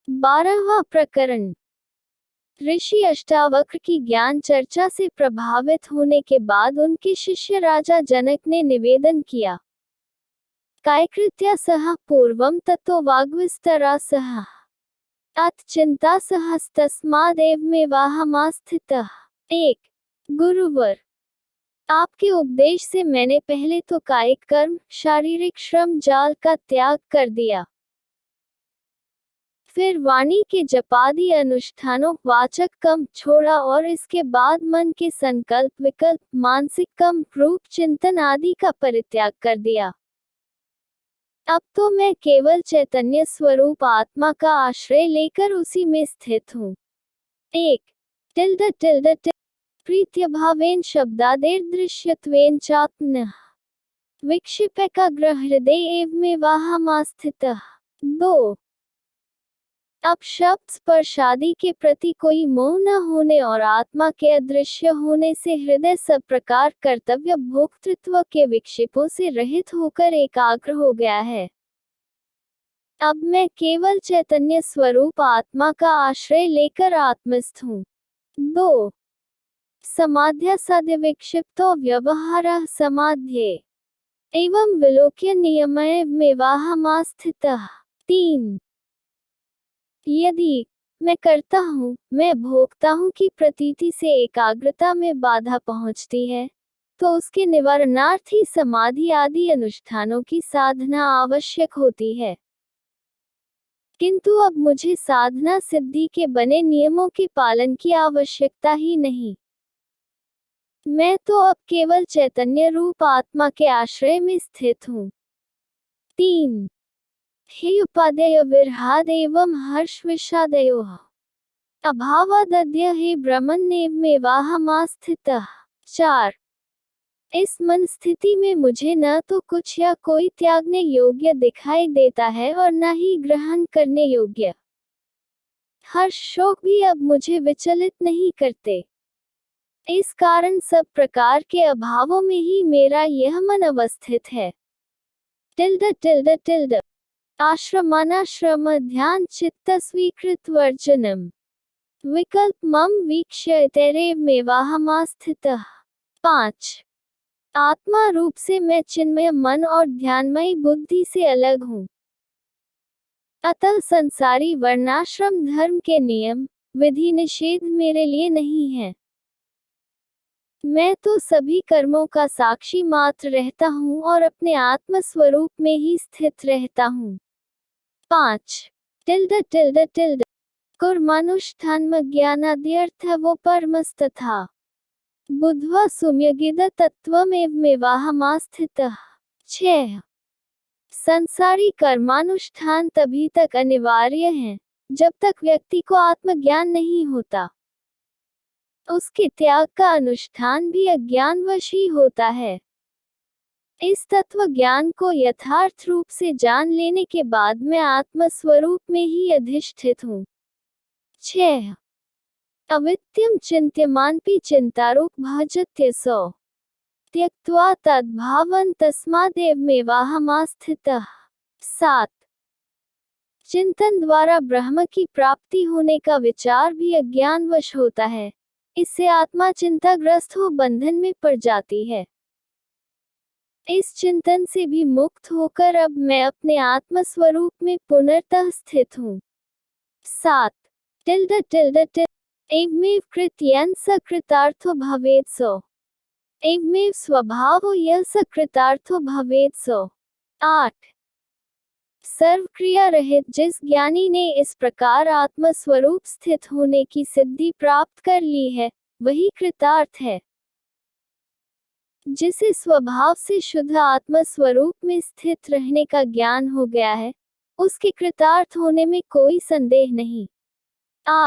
12वां प्रकरण। ऋषि अष्टावक्र की ज्ञान चर्चा से प्रभावित होने के बाद उनके शिष्य राजा जनक ने निवेदन किया, कायकृत्या सह पूर्वं ततो वाग्विस्तरा सह अतचिंता सहस्तस्मादेवमेवाहमास्थितः। 1 गुरुवर, आपके उपदेश से मैंने पहले तो कायिक कर्म, शारीरिक श्रम जाल का त्याग कर दिया, फिर वाणी के जपादि अनुष्ठानों वाचक कर्म छोड़ा और इसके बाद मन के संकल्प विकल्प मानसिक कर्म रूप चिंतन आदि का परित्याग कर दिया। अब तो मैं केवल चैतन्य स्वरूप आत्मा का आश्रय लेकर उसी में स्थित हूँ। 1 प्रीत्यभावेन शब्दादेर्दृश्यत्वेन चात्मनः विक्षिपेकाग्रहृदये एवमेवाहमास्थितः। 2 अब शब्द स्पर्शादि के प्रति कोई मोह न होने और आत्मा के अदृश्य होने से हृदय सब प्रकार कर्तव्य भोक्तृत्व के विक्षेपों से रहित होकर एकाग्र हो गया है। अब मैं केवल चैतन्य स्वरूप आत्मा का आश्रय लेकर आत्मस्थ हूँ। 2 समाध्यासाद्य विक्षिप्तो व्यवहारः समाध्ये एवं विलोक्य नियमैवेवाहमास्थितः। 3 यदि मैं करता हूँ, मैं भोगता हूँ की प्रतीति से एकाग्रता में बाधा पहुँचती है, तो उसके निवारणार्थ ही समाधि आदि अनुष्ठानों की साधना आवश्यक होती है। किंतु अब मुझे साधना सिद्धि के बने नियमों के पालन की आवश्यकता ही नहीं। मैं तो अब केवल चैतन्य रूप आत्मा के आश्रय में स्थित हूँ। 3 हे उपादेय विरहाद एवं हर्ष विषादयोः अभावादद्य हे ब्रह्मण्येवमेवाहमास्थितः। 4 इस मन स्थिति में मुझे न तो कुछ या कोई त्यागने योग्य दिखाई देता है और न ही ग्रहण करने योग्य। हर्ष शोक भी अब मुझे विचलित नहीं करते। इस कारण सब प्रकार के अभावों में ही मेरा यह मन अवस्थित है। आश्रमानाश्रम ध्यान चित्त स्वीकृत वर्जनम विकल्प मम वीक्ष्य इतरेवमेवाहमास्थितः। 5 आत्मा रूप से मैं चिन्मय मन और ध्यानमयी बुद्धि से अलग हूँ। अतः संसारी वर्णाश्रम धर्म के नियम विधि निषेध मेरे लिए नहीं है। मैं तो सभी कर्मों का साक्षी मात्र रहता हूँ और अपने आत्म स्वरूप में ही स्थित रहता हूँ। 5 कुर्मानुष्ठानमज्ञानाद्यर्थवो परमस्तथा बुद्ध्वा सुम्यगिद तत्त्वमेवमेवाहमास्थितः। 6 संसारी कर्मानुष्ठान तभी तक अनिवार्य हैं, जब तक व्यक्ति को आत्मज्ञान नहीं होता। उसके त्याग का अनुष्ठान भी अज्ञानवश ही होता है। इस तत्व ज्ञान को यथार्थ रूप से जान लेने के बाद मैं आत्म स्वरूप में ही अधिष्ठित हूँ। 6 अवित्यम चिन्त्यमानपि चिन्तारूप भजत्यसो त्यक्त्वा तद्भावं तस्मादेवमेवाहमास्थितः। 7 चिंतन द्वारा ब्रह्म की प्राप्ति होने का विचार भी अज्ञानवश होता है। इससे आत्मा चिंताग्रस्त हो बंधन में पड़ जाती है। इस चिंतन से भी मुक्त होकर अब मैं अपने आत्म स्वरूप में पुनर्तः स्थित हूँ। 7 एवमेव कृत्यन् स कृतार्थो भवेत् सो एवमेव स्वभावो यः स कृतार्थो भवेत् सो। 8 सर्व क्रिया रहित जिस ज्ञानी ने इस प्रकार आत्म स्वरूप स्थित होने की सिद्धि प्राप्त कर ली है, वही कृतार्थ है। जिसे स्वभाव से शुद्ध आत्म स्वरूप में स्थित रहने का ज्ञान हो गया है, उसके कृतार्थ होने में कोई संदेह नहीं। 8